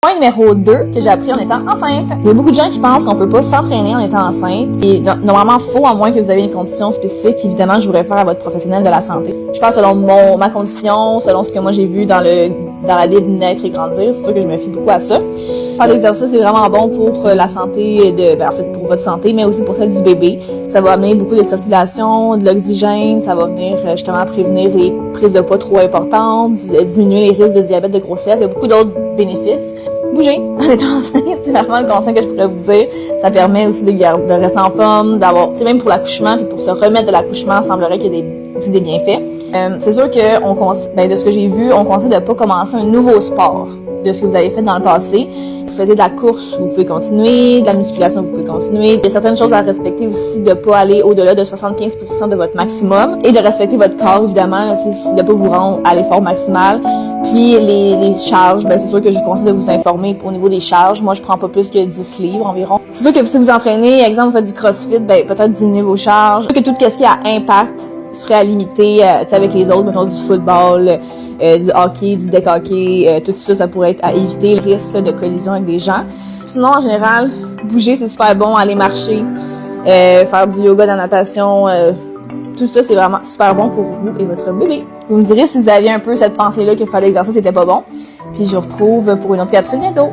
Point numéro 2 que j'ai appris en étant enceinte. Il y a beaucoup de gens qui pensent qu'on peut pas s'entraîner en étant enceinte. Et normalement faux, à moins que vous ayez une condition spécifique qu'évidemment je vous réfère à votre professionnel de la santé. Je pense selon ma condition, selon ce que moi j'ai vu dans la Bible Naître et Grandir, c'est sûr que je me fie beaucoup à ça. Faire l'exercice est vraiment bon pour la santé en fait pour votre santé, mais aussi pour celle du bébé. Ça va amener beaucoup de circulation, de l'oxygène, ça va venir justement prévenir les prises de poids trop importantes, diminuer les risques de diabète de grossesse. Il y a beaucoup d'autres bénéfices. Bouger en étant enceinte, c'est vraiment le conseil que je pourrais vous dire. Ça permet aussi de rester en forme, d'avoir, tu sais, même pour l'accouchement, puis pour se remettre de l'accouchement, il semblerait qu'il y ait aussi des bienfaits. C'est sûr que de ce que j'ai vu, on conseille de pas commencer un nouveau sport de ce que vous avez fait dans le passé. Si vous faisiez de la course, vous pouvez continuer, de la musculation, vous pouvez continuer. Il y a certaines choses à respecter aussi, de pas aller au-delà de 75% de votre maximum et de respecter votre corps, évidemment, de pas vous rendre à l'effort maximal. Puis les charges, c'est sûr que je vous conseille de vous informer au niveau des charges. Moi, je prends pas plus que 10 livres environ. C'est sûr que si vous entraînez, exemple, vous faites du crossfit, peut-être diminuer vos charges. C'est sûr que tout ce qui a impact serait à limiter, avec les autres, mettons du football, du hockey, du deck hockey, tout ça, ça pourrait être à éviter le risque de collision avec des gens. Sinon, en général, bouger, c'est super bon, aller marcher, faire du yoga, de la natation, tout ça, c'est vraiment super bon pour vous et votre bébé. Vous me direz si vous aviez un peu cette pensée-là que faire l'exercice n'était pas bon. Puis je vous retrouve pour une autre capsule bientôt.